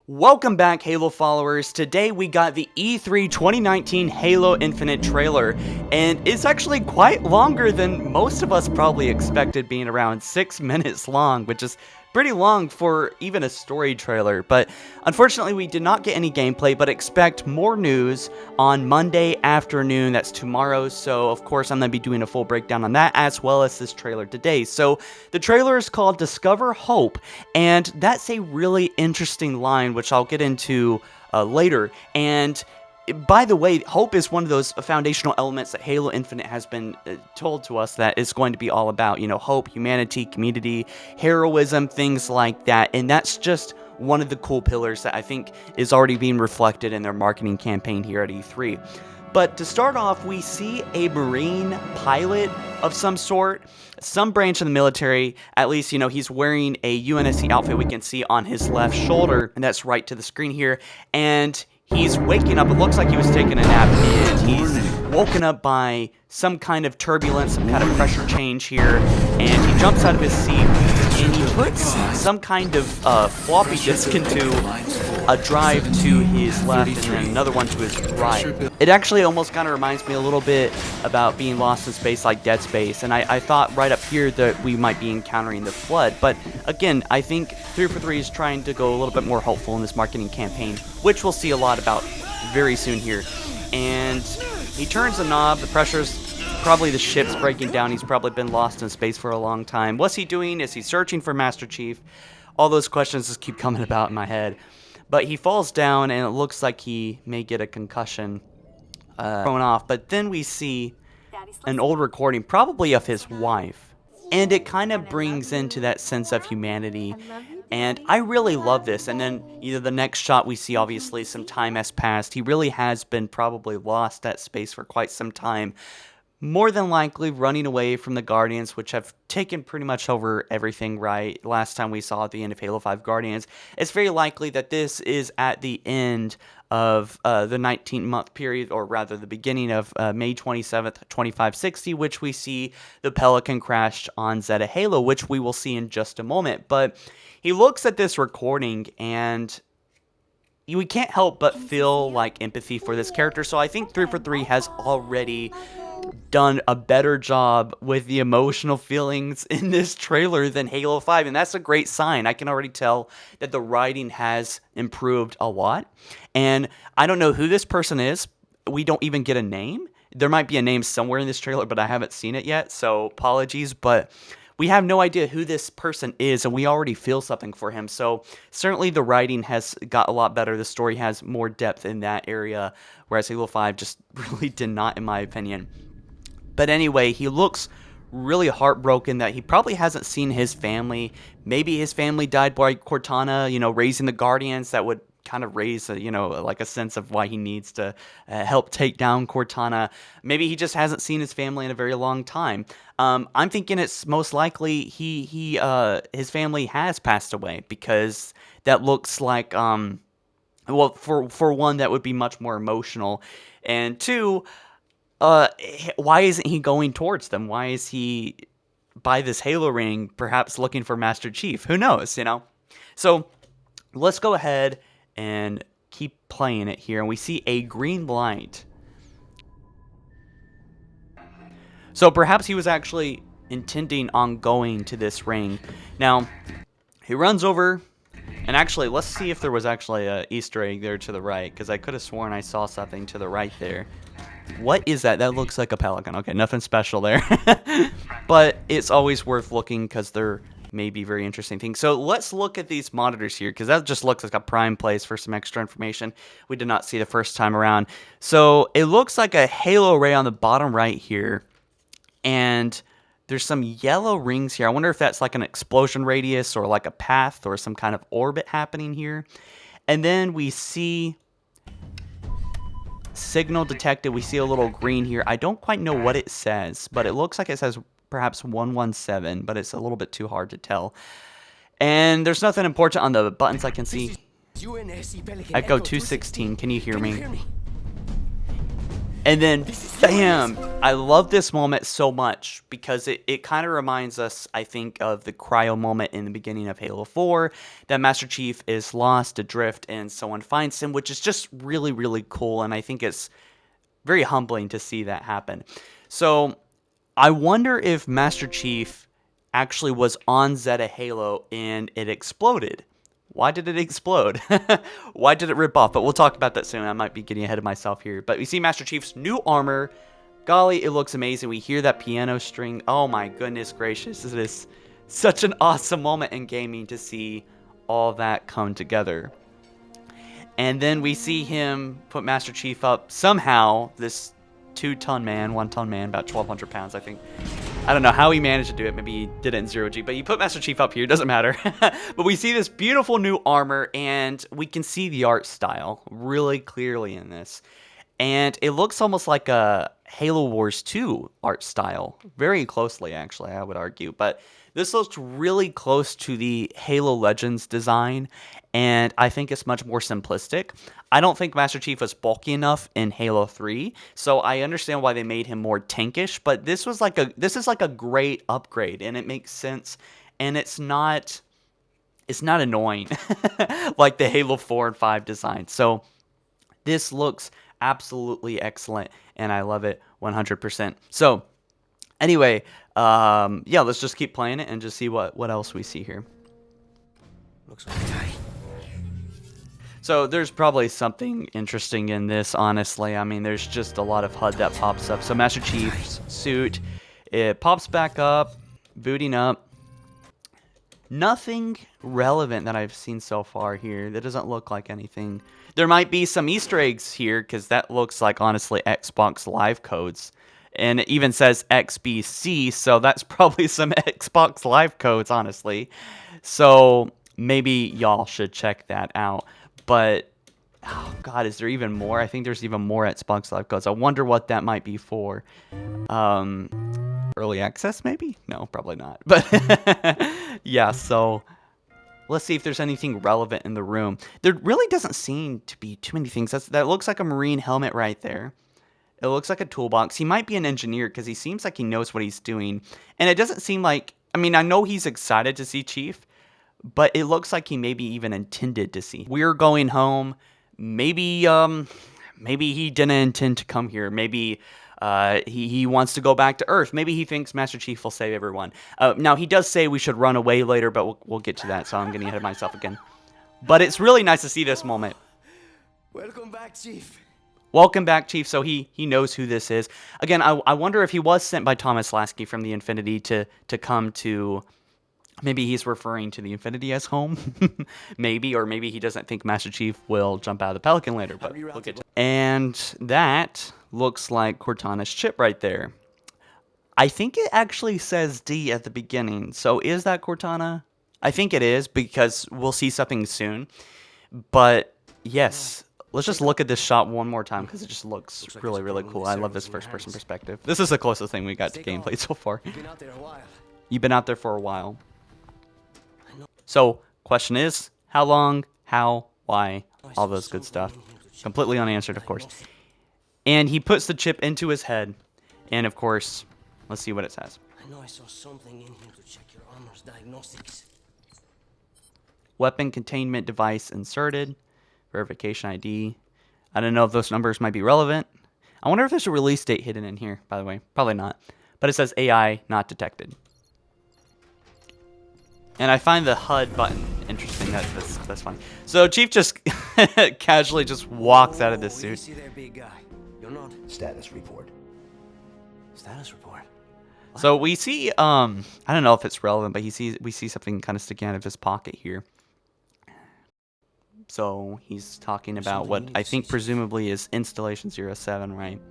Welcome back, Halo followers. Today we got the E3 2019 Halo Infinite trailer, and it's actually quite longer than most of us probably expected, being around 6 minutes long, which is pretty long for even a story trailer. But unfortunately we did not get any gameplay, but expect more news on Monday afternoon. That's tomorrow, so of course I'm going to be doing a full breakdown on that as well as this trailer today. So the trailer is called Discover Hope, and that's a really interesting line which I'll get into later. And by the way, hope is one of those foundational elements that Halo Infinite has been told to us that it's going to be all about. You know, hope, humanity, community, heroism, things like that. And that's just one of the cool pillars that I think is already being reflected in their marketing campaign here at E3. But to start off, we see a Marine pilot of some sort, some branch of the military. At least, you know, he's wearing a UNSC outfit we can see on his left shoulder, and that's right to the screen here. And he's waking up. It looks like he was taking a nap, and he's woken up by some kind of turbulence, some kind of pressure change here. And he jumps out of his seat, and he puts some kind of floppy disk into a drive to his left and then another one to his right. It actually almost kind of reminds me a little bit about being lost in space like Dead Space, and I thought right up here that we might be encountering the Flood. But again, I think 343 is trying to go a little bit more hopeful in this marketing campaign, which we'll see a lot about very soon here. And he turns the knob, the pressure's probably the ship's breaking down. He's probably been lost in space for a long time. What's he doing? Is he searching for Master Chief? All those questions just keep coming about in my head. But he falls down, and it looks like he may get a concussion thrown off. But then we see an old recording, probably of his wife. And it kind of brings into that sense of humanity. And I really love this. And then either the next shot we see, obviously, some time has passed. He really has been probably lost at space for quite some time. More than likely running away from the Guardians, which have taken pretty much over everything, right? Last time we saw at the end of Halo 5 Guardians, it's very likely that this is at the end of the 19-month period, or rather the beginning of May 27th, 2560, which we see the Pelican crashed on Zeta Halo, which we will see in just a moment. But he looks at this recording, and we can't help but feel like empathy for this character. So I think 343 has already done a better job with the emotional feelings in this trailer than Halo 5, and that's a great sign. I can already tell that the writing has improved a lot, and I don't know who this person is. We don't even get a name. There might be a name somewhere in this trailer, but I haven't seen it yet, so apologies, but we have no idea who this person is, and we already feel something for him. So certainly the writing has got a lot better. The story has more depth in that area, whereas Halo 5 just really did not, in my opinion. But anyway, he looks really heartbroken that he probably hasn't seen his family. Maybe his family died by Cortana, you know, raising the Guardians. That would kind of raise, you know, like a sense of why he needs to help take down Cortana. Maybe he just hasn't seen his family in a very long time. I'm thinking it's most likely his family has passed away, because that looks like, well, for one, that would be much more emotional. And two, why isn't he going towards them? Why is he by this Halo ring, perhaps looking for Master Chief? Who knows, you know? So let's go ahead and keep playing it here. And we see a green light. So perhaps he was actually intending on going to this ring. Now, he runs over, and actually, let's see if there was actually an Easter egg there to the right, because I could have sworn I saw something to the right there. What is that? That looks like a pelican. Okay, nothing special there. But it's always worth looking, because there may be very interesting things. So let's look at these monitors here, because that just looks like a prime place for some extra information we did not see the first time around. So it looks like a halo array on the bottom right here. And there's some yellow rings here. I wonder if that's like an explosion radius, or like a path, or some kind of orbit happening here. And then we see signal detected. We see a little green here. I don't quite know what it says, but it looks like it says perhaps 117, but it's a little bit too hard to tell. And there's nothing important on the buttons I can see. Echo 216, can you hear me? And then, bam! I love this moment so much because it kind of reminds us, I think, of the cryo moment in the beginning of Halo 4, that Master Chief is lost adrift and someone finds him, which is just really, really cool. And I think it's very humbling to see that happen. So I wonder if Master Chief actually was on Zeta Halo and it exploded. Why did it explode? Why did it rip off? But we'll talk about that soon. I might be getting ahead of myself here. But we see Master Chief's new armor. Golly, it looks amazing. We hear that piano string. Oh my goodness gracious. It is such an awesome moment in gaming to see all that come together. And then we see him put Master Chief up somehow. This 2-ton man, 1-ton man, about 1,200 pounds, I think. I don't know how he managed to do it. Maybe he did it in 0G, but he put Master Chief up here. Doesn't matter. But we see this beautiful new armor, and we can see the art style really clearly in this. And it looks almost like a Halo Wars 2 art style. Very closely, actually, I would argue. But this looks really close to the Halo Legends design, and I think it's much more simplistic. I don't think Master Chief was bulky enough in Halo 3, so I understand why they made him more tankish, but this is like a great upgrade, and it makes sense, and it's not annoying like the Halo 4 and 5 design. So this looks absolutely excellent, and I love it 100%. So anyway, yeah, let's just keep playing it and just see what else we see here. Looks like a tie. So there's probably something interesting in this, honestly. I mean, there's just a lot of HUD that pops up. So Master Chief's suit, it pops back up, booting up. Nothing relevant that I've seen so far here. That doesn't look like anything. There might be some Easter eggs here, because that looks like, honestly, Xbox Live codes. And it even says XBC, so that's probably some Xbox Live codes, honestly. So maybe y'all should check that out. But, oh God, is there even more? I think there's even more Xbox Live codes. I wonder what that might be for. Early access, maybe? No, probably not. But, yeah, so let's see if there's anything relevant in the room. There really doesn't seem to be too many things. That looks like a Marine helmet right there. It looks like a toolbox. He might be an engineer because he seems like he knows what he's doing. And it doesn't seem like... I mean, I know he's excited to see Chief, but it looks like he maybe even intended to see. We're going home. Maybe he didn't intend to come here. Maybe he wants to go back to Earth. Maybe he thinks Master Chief will save everyone. Now, he does say we should run away later, but we'll get to that, so I'm getting ahead of myself again. But it's really nice to see this moment. Welcome back, Chief. Welcome back, Chief. So he knows who this is. Again, I wonder if he was sent by Thomas Lasky from the Infinity to come to... Maybe he's referring to the Infinity as home. Maybe, or maybe he doesn't think Master Chief will jump out of the Pelican later, but we'll get to it. And that looks like Cortana's chip right there. I think it actually says D at the beginning. So is that Cortana? I think it is, because we'll see something soon. But yes, let's just look at this shot one more time, because it just looks really, really cool. I love this first-person perspective. This is the closest thing we got to gameplay so far. You've been out there a while. You've been out there for a while. So, question is, how long, how, why, all those good stuff. Completely unanswered, of course. And he puts the chip into his head. And, of course, let's see what it says. I know I saw something in here to check your armor's diagnostics. Weapon containment device inserted. Verification ID. I don't know if those numbers might be relevant. I wonder if there's a release date hidden in here, by the way. Probably not. But it says AI not detected. And I find the HUD button interesting. That's fun. So Chief just casually just walks out of this suit. See there, big guy. You're not. Status report. Status report. So we see, I don't know if it's relevant, but we see something kind of sticking out of his pocket here. So he's talking about what I think presumably is Installation 07, right?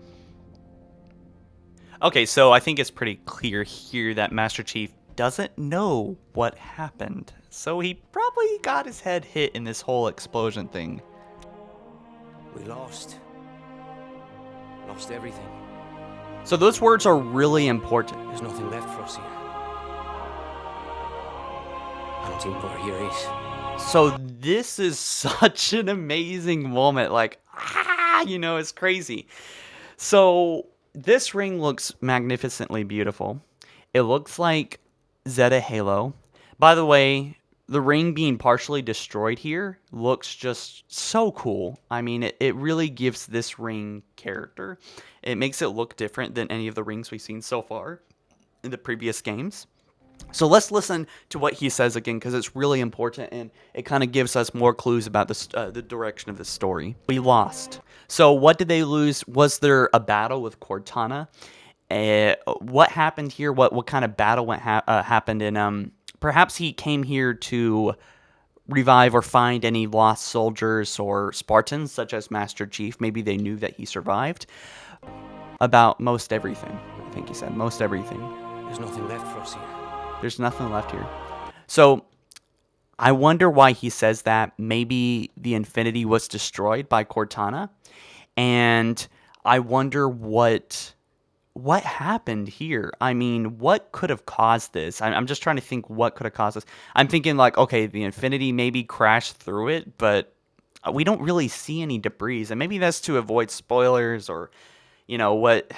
Okay, so I think it's pretty clear here that Master Chief doesn't know what happened. So he probably got his head hit in this whole explosion thing. We lost. Lost everything. So those words are really important. There's nothing left for us here. I don't even know where here is. So this is such an amazing moment. Like, you know, it's crazy. So this ring looks magnificently beautiful. It looks like Zeta Halo. By the way, the ring being partially destroyed here looks just so cool. I mean, it really gives this ring character. It makes it look different than any of the rings we've seen so far in the previous games. So let's listen to what he says again, because it's really important and it kind of gives us more clues about the direction of the story. We lost. So what did they lose? Was there a battle with Cortana? What happened here? What kind of battle happened? And perhaps he came here to revive or find any lost soldiers or Spartans, such as Master Chief. Maybe they knew that he survived. About most everything, I think he said. Most everything. There's nothing left for us here. There's nothing left here. So I wonder why he says that. Maybe the Infinity was destroyed by Cortana. And I wonder what happened here. I mean, what could have caused this? I'm just trying to think what could have caused this. I'm thinking like, okay, the Infinity maybe crashed through it, but we don't really see any debris. And maybe that's to avoid spoilers or, you know, what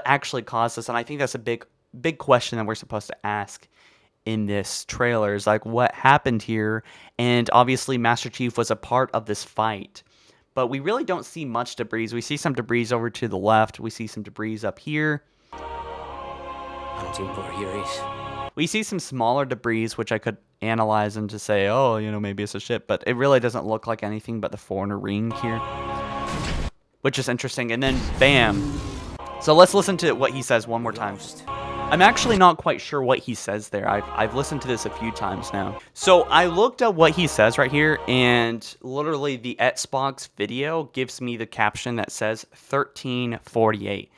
actually caused this. And I think that's a big question that we're supposed to ask in this trailer is like, what happened here? And obviously Master Chief was a part of this fight, but we really don't see much debris. We see some debris over to the left. We see some debris up here. We see some smaller debris, which I could analyze and just say, oh, you know, maybe it's a ship, but it really doesn't look like anything but the Foreigner ring here, which is interesting. And then bam. So let's listen to what he says one more time. I'm actually not quite sure what he says there. I've listened to this a few times now. So I looked at what he says right here, and literally the Xbox video gives me the caption that says 1348.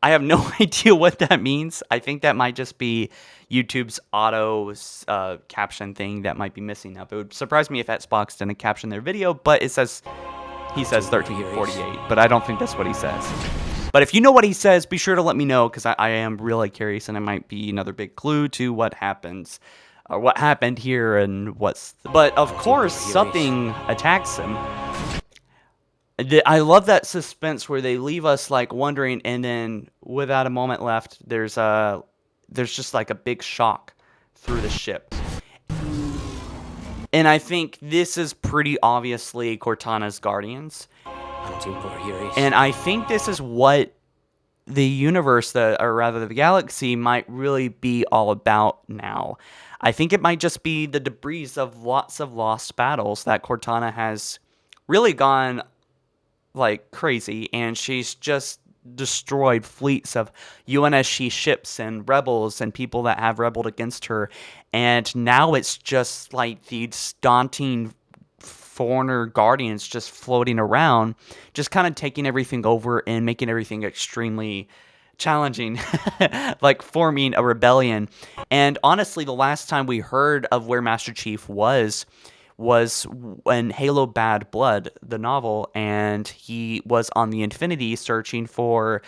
I have no idea what that means. I think that might just be YouTube's auto caption thing that might be missing up. It would surprise me if Xbox didn't caption their video, but he says 1348, but I don't think that's what he says. But if you know what he says, be sure to let me know, because I am really curious, and it might be another big clue to what happens, or what happened here, and But of course, something attacks him. I love that suspense where they leave us like wondering, and then without a moment left, there's just like a big shock through the ship. And I think this is pretty obviously Cortana's Guardians. And I think this is what the universe, or rather the galaxy, might really be all about now. I think it might just be the debris of lots of lost battles that Cortana has really gone like crazy, and she's just destroyed fleets of UNSC ships and rebels and people that have rebelled against her. And now it's just like these daunting Foreigner Guardians just floating around, just kind of taking everything over and making everything extremely challenging, like forming a rebellion. And honestly, the last time we heard of where Master Chief was in Halo Bad Blood, the novel, and he was on the Infinity searching for,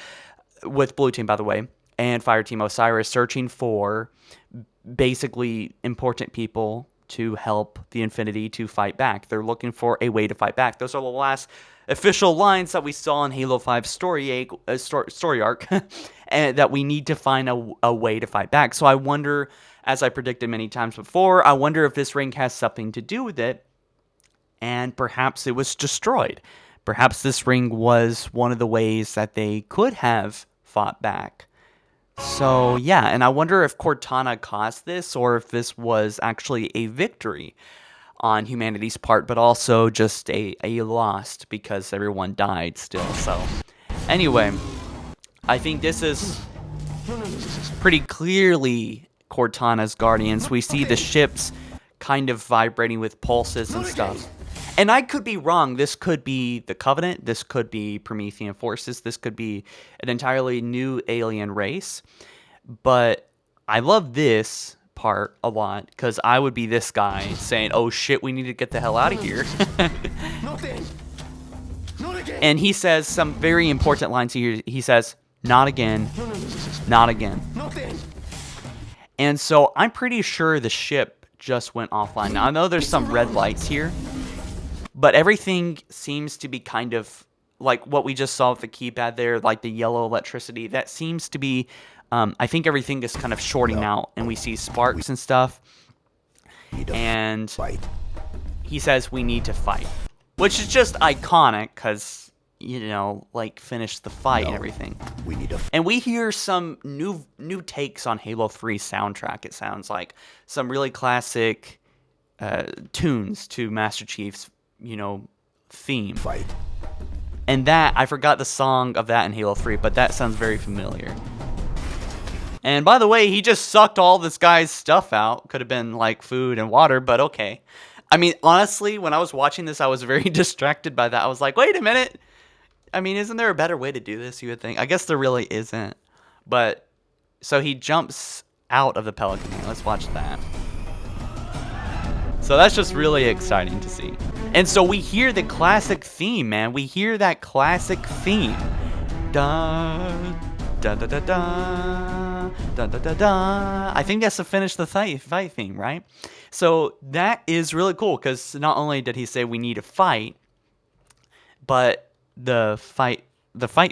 with Blue Team, by the way, and Fireteam Osiris, searching for basically important people to help the Infinity to fight back. They're looking for a way to fight back. Those are the last official lines that we saw in Halo 5 story arc, and that we need to find a way to fight back. So I wonder, as I predicted many times before, I wonder if this ring has something to do with it, and perhaps it was destroyed. Perhaps this ring was one of the ways that they could have fought back. So, yeah, and I wonder if Cortana caused this, or if this was actually a victory on humanity's part, but also just a loss because everyone died still. So, anyway, I think this is pretty clearly Cortana's Guardians. We see the ships kind of vibrating with pulses and stuff. And I could be wrong. This could be the Covenant. This could be Promethean forces. This could be an entirely new alien race. But I love this part a lot, because I would be this guy saying, oh shit, we need to get the hell out of here. And he says some very important lines here. He says, not again, not again. And so I'm pretty sure the ship just went offline. Now I know there's some red lights here, but everything seems to be kind of like what we just saw with the keypad there, like the yellow electricity, that seems to be, I think everything is kind of shorting out, and we see sparks and stuff. And he says we need to fight, which is just iconic because, you know, like finish the fight and everything. And we hear some new takes on Halo 3 soundtrack. It sounds like some really classic tunes to Master Chief's, you know, theme. And that, I forgot the song of that in Halo 3, but that sounds very familiar. And by the way, he just sucked all this guy's stuff out. Could have been like food and water, but okay. I mean, honestly, when I was watching this, I was very distracted by that. I was like, wait a minute. I mean, isn't there a better way to do this, you would think? I guess there really isn't. But, so he jumps out of the Pelican. Let's watch that. So that's just really exciting to see. And so we hear the classic theme, man. We hear that classic theme. Da, da, da, da, da, da, da, da, da. I think that's to finish the fight theme, right? So that is really cool because not only did he say we need to fight, but the fight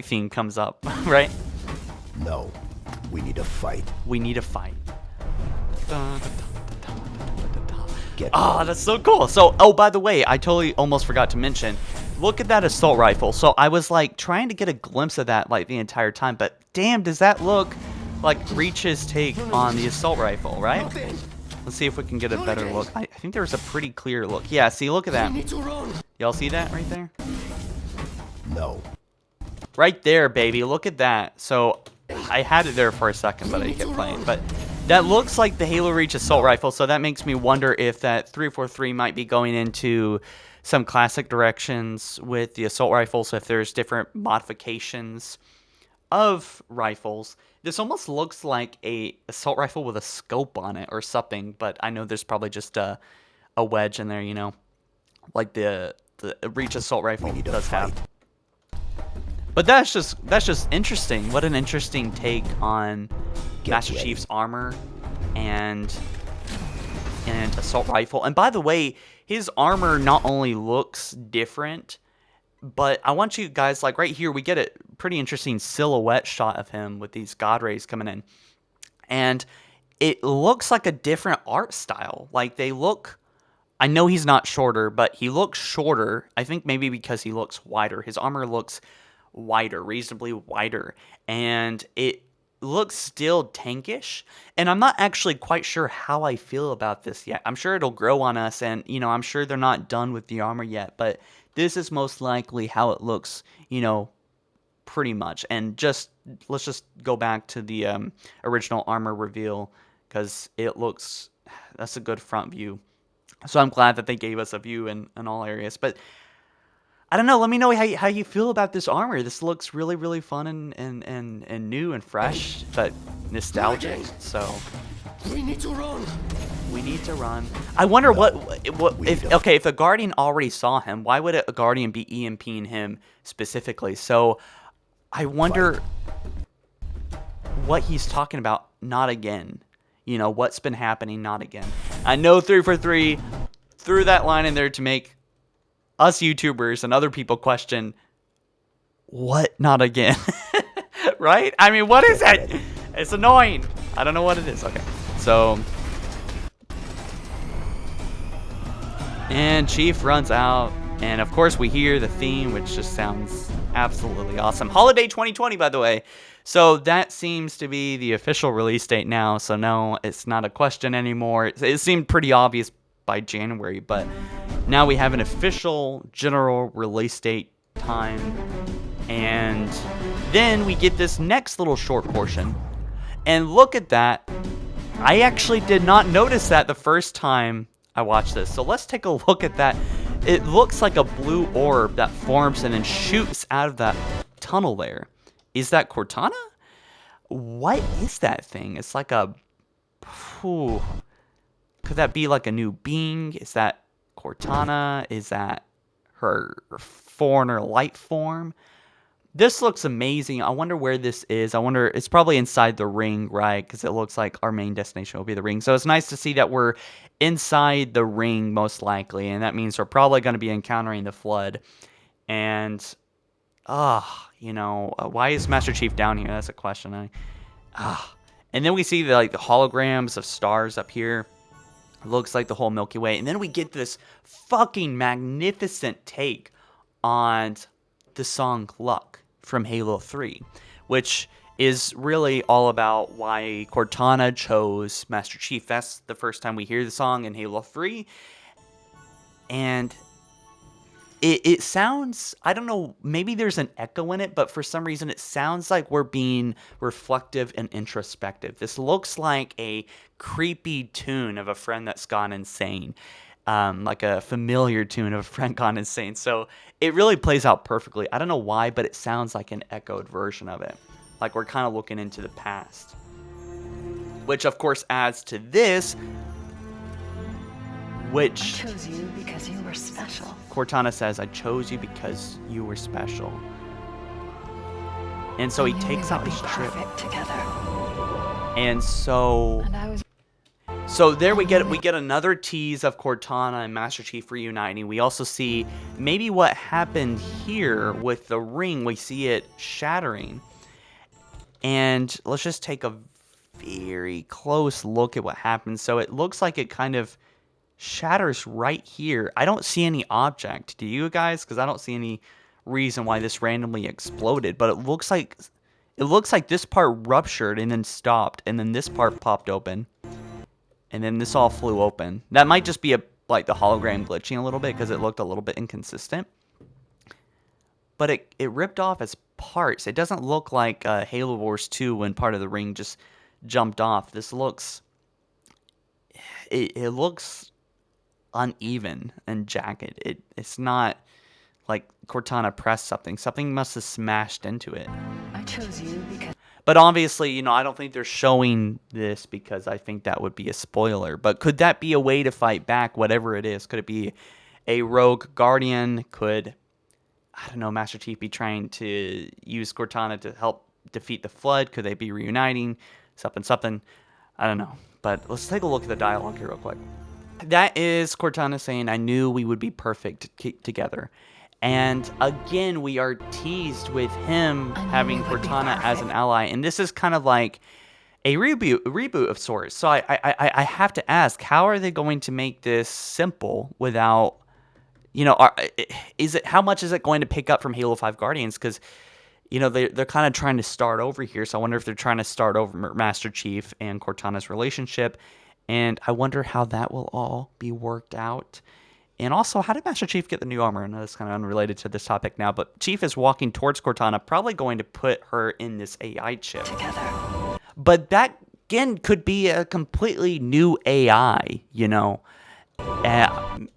theme comes up, right? No, we need to fight. We need to fight. Da, da, da. Get Oh, that's so cool. So, oh, by the way, I totally almost forgot to mention, look at that assault rifle. So I was like trying to get a glimpse of that like the entire time, but damn, does that look like Reach's take on the assault rifle, right? Let's see if we can get a better look. I think there was a pretty clear look. Yeah, see, look at that. Y'all see that right there? No. Right there, baby. Look at that. So I had it there for a second, but I kept playing. But that looks like the Halo Reach assault rifle, so that makes me wonder if that 343 might be going into some classic directions with the assault rifle, so if there's different modifications of rifles. This almost looks like a assault rifle with a scope on it or something, but I know there's probably just a wedge in there, you know, like the Reach assault rifle does have. But that's just interesting. What an interesting take on Master Chief's armor and assault rifle. And by the way, his armor not only looks different, but I want you guys, like right here, we get a pretty interesting silhouette shot of him with these God rays coming in. And it looks like a different art style. Like they look, I know he's not shorter, but he looks shorter. I think maybe because he looks wider. His armor looks wider, reasonably wider. And it looks still tankish, and I'm not actually quite sure how I feel about this yet. I'm sure it'll grow on us, and you know, I'm sure they're not done with the armor yet, but this is most likely how it looks, you know, pretty much. And just let's just go back to the original armor reveal, because it looks, that's a good front view. So I'm glad that they gave us a view in all areas. But I don't know. Let me know how you feel about this armor. This looks really, really fun and new and fresh, but nostalgic. So We need to run. we need to run. I wonder what if the Guardian already saw him, why would a Guardian be EMPing him specifically? So I wonder what he's talking about. Not again. You know, what's been happening. Not again. I know 343 threw that line in there to make us YouTubers and other people question, what not again? Right? I mean, what is it? It's annoying. I don't know what it is. Okay. So, and Chief runs out, and of course we hear the theme, which just sounds absolutely awesome. Holiday 2020, by the way. So that seems to be the official release date now. So no, it's not a question anymore. It seemed pretty obvious by January, but now we have an official general release date time. And then we get this next little short portion. And look at that. I actually did not notice that the first time I watched this. So let's take a look at that. It looks like a blue orb that forms and then shoots out of that tunnel there. Is that Cortana? What is that thing? It's like a... Whew. Could that be like a new being? Is that Cortana? Is that her foreigner light form? This looks amazing. I wonder where this is. I wonder, it's probably inside the ring, right? Because it looks like our main destination will be the ring. So it's nice to see that we're inside the ring, most likely. And that means we're probably going to be encountering the Flood. And why is Master Chief down here? That's a question. And then we see the holograms of stars up here. It looks like the whole Milky Way. And then we get this fucking magnificent take on the song Luck from Halo 3, which is really all about why Cortana chose Master Chief. That's the first time we hear the song in Halo 3. And it sounds, I don't know, maybe there's an echo in it, but for some reason it sounds like we're being reflective and introspective. This looks like a creepy tune of a friend that's gone insane, like a familiar tune of a friend gone insane. So it really plays out perfectly. I don't know why, but it sounds like an echoed version of it. Like we're kind of looking into the past. Which, of course, adds to this, which... I chose you because you were special. Cortana says, I chose you because you were special. And so he takes out his chip. Together. And so... And I was... So there we get another tease of Cortana and Master Chief reuniting. We also see maybe what happened here with the ring. We see it shattering. And let's just take a very close look at what happens. So it looks like it kind of shatters right here. I don't see any object. Do you guys? Because I don't see any reason why this randomly exploded. But it looks like this part ruptured and then stopped, and then this part popped open, and then this all flew open. That might just be like the hologram glitching a little bit because it looked a little bit inconsistent. But it ripped off as parts. It doesn't look like Halo Wars 2 when part of the ring just jumped off. This looks... It looks uneven and jagged. It's not like Cortana pressed something. Something must have smashed into it. I chose you because... But obviously, I don't think they're showing this because I think that would be a spoiler. But could that be a way to fight back, whatever it is? Could it be a rogue guardian? Could, I don't know, Master Chief be trying to use Cortana to help defeat the Flood? Could they be reuniting? Something. I don't know. But let's take a look at the dialogue here real quick. That is Cortana saying, I knew we would be perfect together. And again, we are teased with him having Cortana as an ally. And this is kind of like a reboot of sorts. So I have to ask, how are they going to make this simple without, how much is it going to pick up from Halo 5 Guardians? Because, they're kind of trying to start over here. So I wonder if they're trying to start over Master Chief and Cortana's relationship. And I wonder how that will all be worked out. And also, how did Master Chief get the new armor? I know that's kind of unrelated to this topic now, but Chief is walking towards Cortana, probably going to put her in this AI chip. Together. But that, again, could be a completely new AI,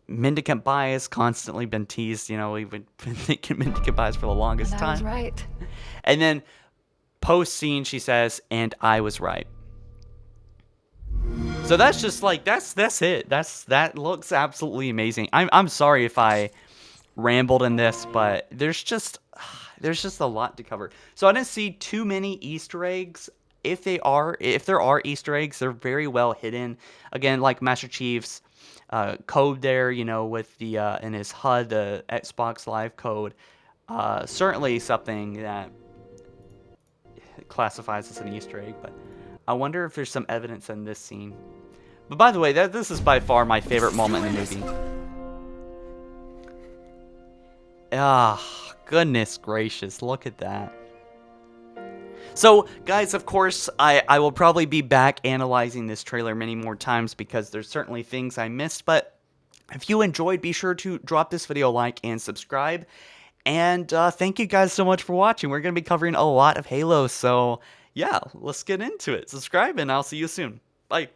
Mendicant bias constantly been teased, we've been thinking mendicant bias for the longest time. I was right. And then, post-scene, she says, and I was right. So that's just like, that's it. That looks absolutely amazing. I'm sorry if I rambled in this, but there's just a lot to cover. So I didn't see too many Easter eggs. If there are Easter eggs, they're very well hidden. Again, like Master Chief's code there, with the in his HUD, the Xbox Live code. Certainly something that classifies as an Easter egg, but I wonder if there's some evidence in this scene. But by the way, this is by far my favorite moment in the movie. Goodness gracious, look at that. So, guys, of course, I will probably be back analyzing this trailer many more times because there's certainly things I missed. But if you enjoyed, be sure to drop this video a like and subscribe. And thank you guys so much for watching. We're going to be covering a lot of Halo. So, yeah, let's get into it. Subscribe, and I'll see you soon. Bye.